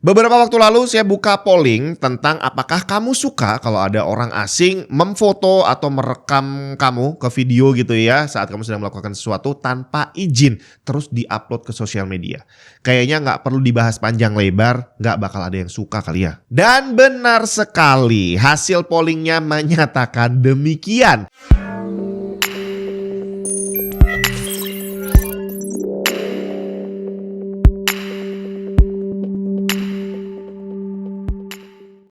Beberapa waktu lalu saya buka polling tentang apakah kamu suka kalau ada orang asing memfoto atau merekam kamu ke video gitu ya saat kamu sedang melakukan sesuatu tanpa izin terus diupload ke sosial media. Kayaknya nggak perlu dibahas panjang lebar, nggak bakal ada yang suka kali ya. Dan benar sekali, hasil pollingnya menyatakan demikian.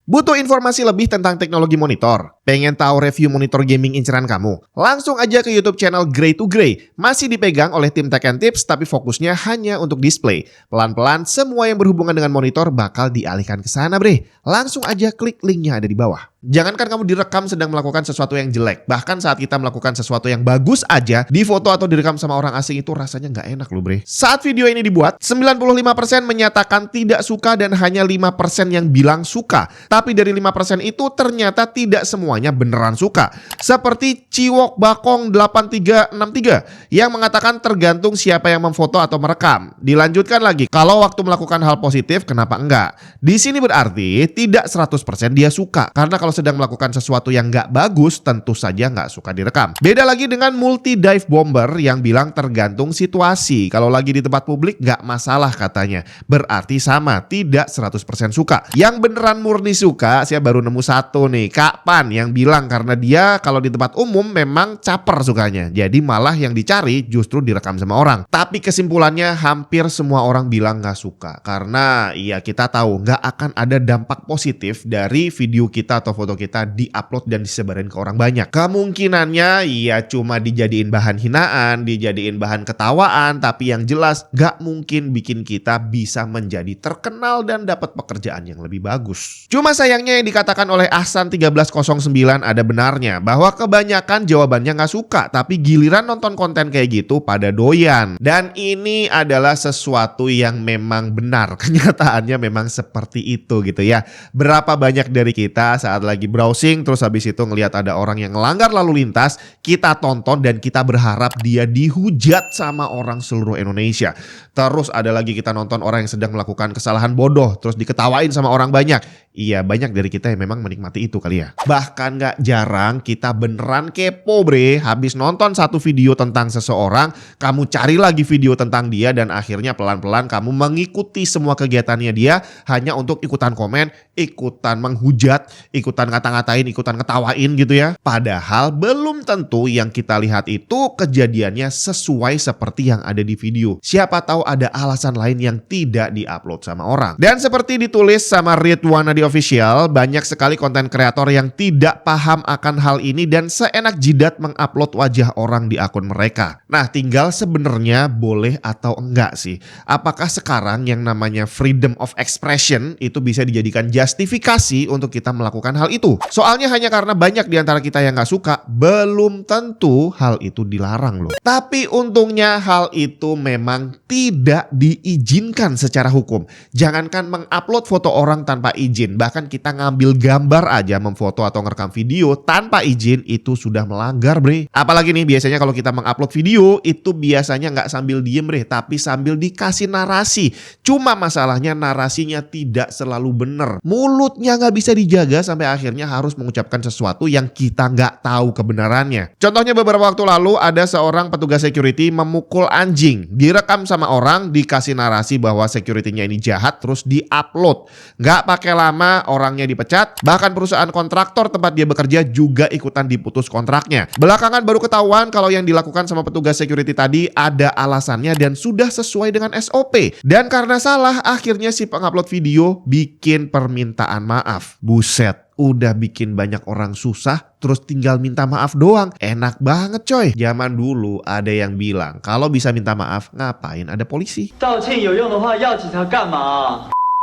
Butuh informasi lebih tentang teknologi monitor? Pengen tahu review monitor gaming inceran kamu? Langsung aja ke YouTube channel Grey to Grey. Masih dipegang oleh tim Tech and Tips tapi fokusnya hanya untuk display. Pelan-pelan semua yang berhubungan dengan monitor bakal dialihkan ke sana bre. Langsung aja klik linknya ada di bawah. Jangankan kamu direkam sedang melakukan sesuatu yang jelek. Bahkan saat kita melakukan sesuatu yang bagus aja, difoto atau direkam sama orang asing itu rasanya nggak enak loh bre. Saat video ini dibuat, 95% menyatakan tidak suka dan hanya 5% yang bilang suka. Tapi dari 5% itu ternyata tidak semuanya beneran suka. Seperti Ciwok Bakong 8363 yang mengatakan tergantung siapa yang memfoto atau merekam. Dilanjutkan lagi, kalau waktu melakukan hal positif kenapa enggak? Di sini berarti tidak 100% dia suka. Karena kalau sedang melakukan sesuatu yang nggak bagus tentu saja nggak suka direkam. Beda lagi dengan multi dive bomber yang bilang tergantung situasi. Kalau lagi di tempat publik nggak masalah katanya. Berarti sama, tidak 100% suka. Yang beneran murni suka, saya baru nemu satu nih, Kak Pan yang bilang karena dia kalau di tempat umum memang caper sukanya. Jadi malah yang dicari justru direkam sama orang. Tapi kesimpulannya hampir semua orang bilang nggak suka. Karena ya kita tahu nggak akan ada dampak positif dari video kita atau foto kita diupload dan disebarin ke orang banyak. Kemungkinannya ya cuma dijadiin bahan hinaan, dijadiin bahan ketawaan, tapi yang jelas gak mungkin bikin kita bisa menjadi terkenal dan dapat pekerjaan yang lebih bagus. Cuma sayangnya yang dikatakan oleh Ahsan 1309 ada benarnya, bahwa kebanyakan jawabannya gak suka, tapi giliran nonton konten kayak gitu pada doyan. Dan ini adalah sesuatu yang memang benar, kenyataannya memang seperti itu gitu ya. Berapa banyak dari kita saat lagi browsing terus habis itu ngelihat ada orang yang ngelanggar lalu lintas, kita tonton dan kita berharap dia dihujat sama orang seluruh Indonesia. Terus ada lagi kita nonton orang yang sedang melakukan kesalahan bodoh terus diketawain sama orang banyak. Iya, banyak dari kita yang memang menikmati itu kali ya. Bahkan gak jarang kita beneran kepo bre. Habis nonton satu video tentang seseorang, kamu cari lagi video tentang dia dan akhirnya pelan-pelan kamu mengikuti semua kegiatannya dia hanya untuk ikutan komen, ikutan menghujat, ikutan ngata-ngatain, ikutan ngetawain gitu ya. Padahal belum tentu yang kita lihat itu kejadiannya sesuai seperti yang ada di video. Siapa tahu ada alasan lain yang tidak diupload sama orang. Dan seperti ditulis sama Ridwana di official, banyak sekali konten kreator yang tidak paham akan hal ini dan seenak jidat mengupload wajah orang di akun mereka. Nah, tinggal sebenarnya boleh atau enggak sih? Apakah sekarang yang namanya freedom of expression itu bisa dijadikan justifikasi untuk kita melakukan hal itu? Soalnya hanya karena banyak di antara kita yang gak suka, belum tentu hal itu dilarang loh. Tapi untungnya hal itu memang tidak diizinkan secara hukum. Jangankan mengupload foto orang tanpa izin, bahkan kita ngambil gambar aja memfoto atau ngerekam video tanpa izin itu sudah melanggar bre. Apalagi nih biasanya kalau kita mengupload video itu biasanya nggak sambil diem bre, tapi sambil dikasih narasi. Cuma masalahnya narasinya tidak selalu bener. Mulutnya nggak bisa dijaga sampai akhirnya harus mengucapkan sesuatu yang kita nggak tahu kebenarannya. Contohnya beberapa waktu lalu ada seorang petugas security memukul anjing. Direkam sama orang, dikasih narasi bahwa securitynya ini jahat terus diupload. Nggak pakai lama orangnya dipecat, bahkan perusahaan kontraktor tempat dia bekerja juga ikutan diputus kontraknya. Belakangan baru ketahuan kalau yang dilakukan sama petugas security tadi ada alasannya dan sudah sesuai dengan SOP. Dan karena salah akhirnya si pengupload video bikin permintaan maaf. Buset. Udah bikin banyak orang susah, terus tinggal minta maaf doang. Enak banget coy. Zaman dulu ada yang bilang, kalau bisa minta maaf, ngapain ada polisi?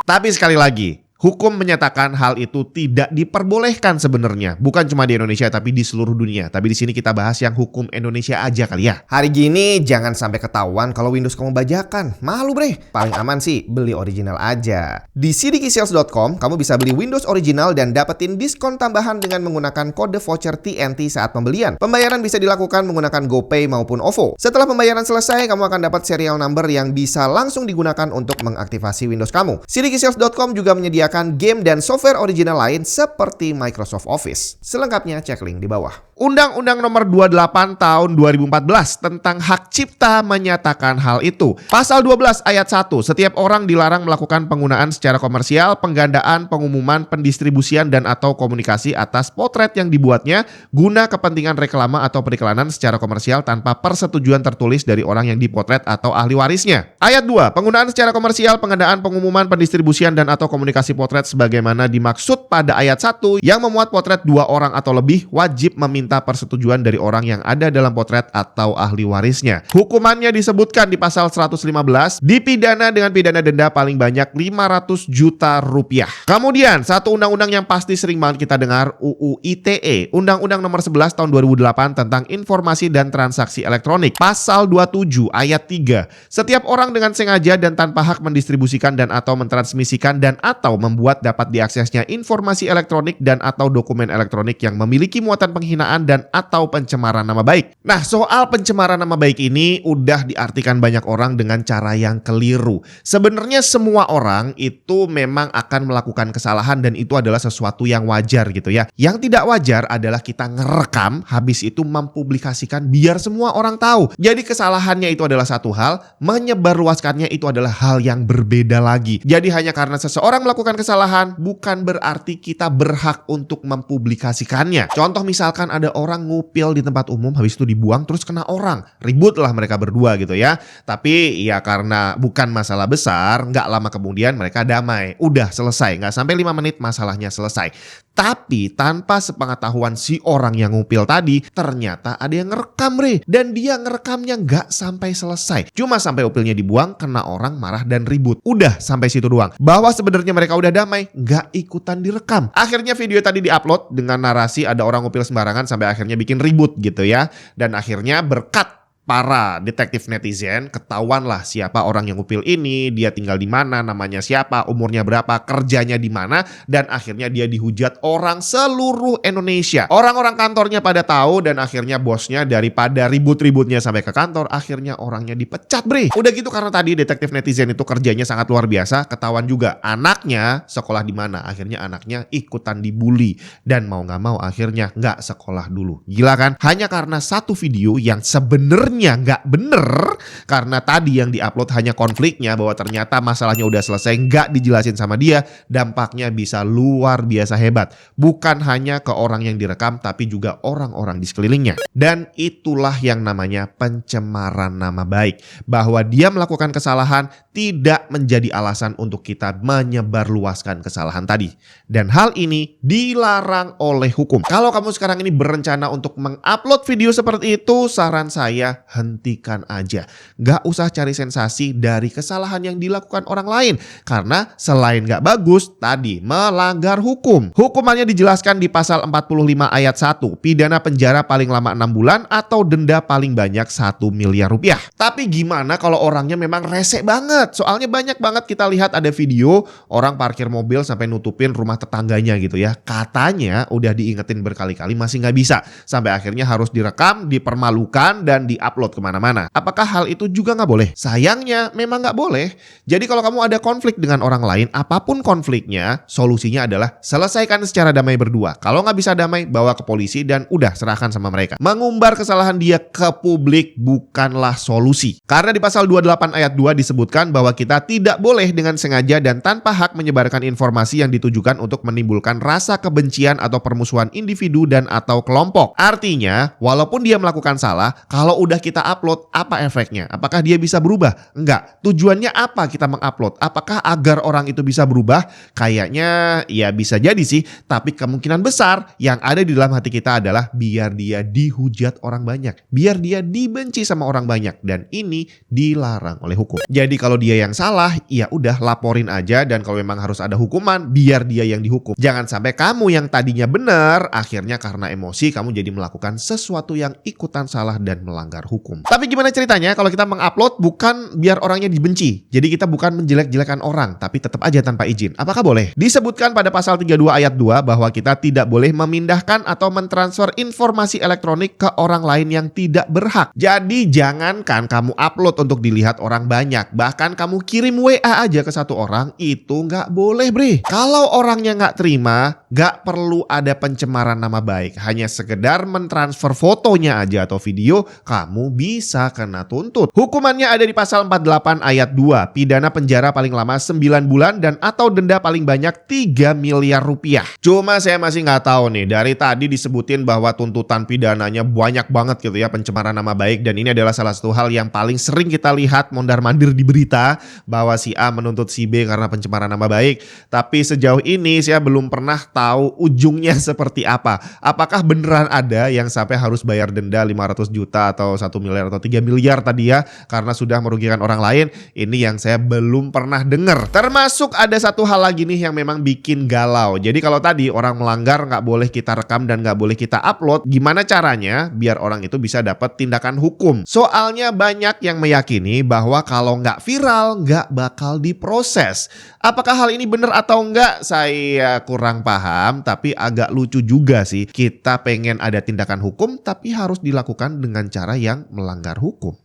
Tapi sekali lagi, Hukum menyatakan hal itu tidak diperbolehkan sebenarnya. Bukan cuma di Indonesia tapi di seluruh dunia. Tapi di sini kita bahas yang hukum Indonesia aja kali ya. Hari gini jangan sampai ketahuan kalau Windows kamu bajakan. Malu bre. Paling aman sih beli original aja. Di cdkisales.com kamu bisa beli Windows original dan dapetin diskon tambahan dengan menggunakan kode voucher TNT saat pembelian. Pembayaran bisa dilakukan menggunakan GoPay maupun OVO. Setelah pembayaran selesai, kamu akan dapat serial number yang bisa langsung digunakan untuk mengaktifasi Windows kamu. cdkisales.com juga menyediakan game dan software original lain seperti Microsoft Office. Selengkapnya cek link di bawah. Undang-Undang Nomor 28 Tahun 2014 tentang hak cipta menyatakan hal itu. Pasal 12 ayat 1, setiap orang dilarang melakukan penggunaan secara komersial, penggandaan, pengumuman, pendistribusian dan atau komunikasi atas potret yang dibuatnya guna kepentingan reklame atau periklanan secara komersial tanpa persetujuan tertulis dari orang yang dipotret atau ahli warisnya. Ayat 2, penggunaan secara komersial, penggandaan, pengumuman, pendistribusian dan atau komunikasi potret sebagaimana dimaksud pada ayat 1 yang memuat potret 2 orang atau lebih wajib meminta persetujuan dari orang yang ada dalam potret atau ahli warisnya. Hukumannya disebutkan di pasal 115, dipidana dengan pidana denda paling banyak 500 juta rupiah. Kemudian, satu undang-undang yang pasti sering banget kita dengar, UU ITE, Undang-Undang Nomor 11 Tahun 2008 tentang Informasi dan Transaksi Elektronik. Pasal 27 ayat 3, setiap orang dengan sengaja dan tanpa hak mendistribusikan dan atau mentransmisikan dan atau membuat dapat diaksesnya informasi elektronik dan atau dokumen elektronik yang memiliki muatan penghinaan dan atau pencemaran nama baik. Nah, soal pencemaran nama baik ini udah diartikan banyak orang dengan cara yang keliru. Sebenarnya semua orang itu memang akan melakukan kesalahan dan itu adalah sesuatu yang wajar gitu ya. Yang tidak wajar adalah kita ngerekam habis itu mempublikasikan biar semua orang tahu. Jadi kesalahannya itu adalah satu hal, menyebarluaskannya itu adalah hal yang berbeda lagi. Jadi hanya karena seseorang melakukan kesalahan bukan berarti kita berhak untuk mempublikasikannya. Contoh misalkan ada orang ngupil di tempat umum habis itu dibuang terus kena orang. Ribut lah mereka berdua gitu ya. Tapi ya karena bukan masalah besar, nggak lama kemudian mereka damai. Udah selesai, nggak sampai 5 menit masalahnya selesai. Tapi tanpa sepengetahuan si orang yang ngupil tadi, ternyata ada yang ngerekam bre. Dan dia ngerekamnya nggak sampai selesai. Cuma sampai upilnya dibuang, kena orang marah dan ribut. Udah sampai situ doang. Bahwa sebenarnya mereka udah damai, nggak ikutan direkam. Akhirnya video tadi diupload dengan narasi ada orang ngupil sembarangan sampai akhirnya bikin ribut gitu ya. Dan akhirnya berkat para detektif netizen ketahuanlah siapa orang yang ngupil ini, dia tinggal di mana, namanya siapa, umurnya berapa, kerjanya di mana, dan akhirnya dia dihujat orang seluruh Indonesia. Orang-orang kantornya pada tahu dan akhirnya bosnya daripada ribut-ributnya sampai ke kantor, akhirnya orangnya dipecat bre. Udah gitu karena tadi detektif netizen itu kerjanya sangat luar biasa, ketahuan juga anaknya sekolah di mana, akhirnya anaknya ikutan dibully dan mau nggak mau akhirnya nggak sekolah dulu. Gila kan? Hanya karena satu video yang sebenarnya nggak bener karena tadi yang diupload hanya konfliknya bahwa ternyata masalahnya udah selesai nggak dijelasin sama dia, dampaknya bisa luar biasa hebat. Bukan hanya ke orang yang direkam tapi juga orang-orang di sekelilingnya. Dan itulah yang namanya pencemaran nama baik. Bahwa dia melakukan kesalahan tidak menjadi alasan untuk kita menyebarluaskan kesalahan tadi. Dan hal ini dilarang oleh hukum. Kalau kamu sekarang ini berencana untuk mengupload video seperti itu, saran saya hentikan aja. Gak usah cari sensasi dari kesalahan yang dilakukan orang lain. Karena selain gak bagus, tadi melanggar hukum. Hukumannya dijelaskan di pasal 45 ayat 1. Pidana penjara paling lama 6 bulan atau denda paling banyak 1 miliar rupiah. Tapi gimana kalau orangnya memang resek banget? Soalnya banyak banget kita lihat ada video orang parkir mobil sampai nutupin rumah tetangganya gitu ya. Katanya udah diingetin berkali-kali masih gak bisa. Sampai akhirnya harus direkam, dipermalukan dan upload kemana-mana. Apakah hal itu juga nggak boleh? Sayangnya memang nggak boleh. Jadi kalau kamu ada konflik dengan orang lain, apapun konfliknya, solusinya adalah selesaikan secara damai berdua. Kalau nggak bisa damai, bawa ke polisi dan udah serahkan sama mereka. Mengumbar kesalahan dia ke publik bukanlah solusi. Karena di pasal 28 ayat 2 disebutkan bahwa kita tidak boleh dengan sengaja dan tanpa hak menyebarkan informasi yang ditujukan untuk menimbulkan rasa kebencian atau permusuhan individu dan atau kelompok. Artinya, walaupun dia melakukan salah, kalau udah kita upload, apa efeknya? Apakah dia bisa berubah? Enggak. Tujuannya apa kita mengupload? Apakah agar orang itu bisa berubah? Kayaknya ya bisa jadi sih, tapi kemungkinan besar yang ada di dalam hati kita adalah biar dia dihujat orang banyak, biar dia dibenci sama orang banyak, dan ini dilarang oleh hukum. Jadi kalau dia yang salah, ya udah laporin aja, dan kalau memang harus ada hukuman, biar dia yang dihukum. Jangan sampai kamu yang tadinya benar, akhirnya karena emosi kamu jadi melakukan sesuatu yang ikutan salah dan melanggar hukum. Tapi gimana ceritanya kalau kita mengupload bukan biar orangnya dibenci? Jadi kita bukan menjelek-jelekan orang, tapi tetap aja tanpa izin. Apakah boleh? Disebutkan pada pasal 32 ayat 2 bahwa kita tidak boleh memindahkan atau mentransfer informasi elektronik ke orang lain yang tidak berhak. Jadi jangankan kamu upload untuk dilihat orang banyak, bahkan kamu kirim WA aja ke satu orang, itu nggak boleh bre. Kalau orangnya nggak terima, nggak perlu ada pencemaran nama baik. Hanya sekedar mentransfer fotonya aja atau video, kamu bisa kena tuntut. Hukumannya ada di pasal 48 ayat 2, pidana penjara paling lama 9 bulan dan atau denda paling banyak 3 miliar rupiah. Cuma saya masih nggak tahu nih, dari tadi disebutin bahwa tuntutan pidananya banyak banget gitu ya, pencemaran nama baik, dan ini adalah salah satu hal yang paling sering kita lihat mondar-mandir di berita, bahwa si A menuntut si B karena pencemaran nama baik. Tapi sejauh ini saya belum pernah tahu ujungnya seperti apa. Apakah beneran ada yang sampai harus bayar denda 500 juta atau 1 miliar atau 3 miliar tadi ya, karena sudah merugikan orang lain? Ini yang saya belum pernah dengar. Termasuk ada satu hal lagi nih yang memang bikin galau. Jadi kalau tadi orang melanggar nggak boleh kita rekam dan nggak boleh kita upload, gimana caranya biar orang itu bisa dapat tindakan hukum? Soalnya banyak yang meyakini bahwa kalau nggak viral nggak bakal diproses. Apakah hal ini benar atau enggak? Saya kurang paham, tapi agak lucu juga sih. Kita pengen ada tindakan hukum tapi harus dilakukan dengan cara yang melanggar hukum.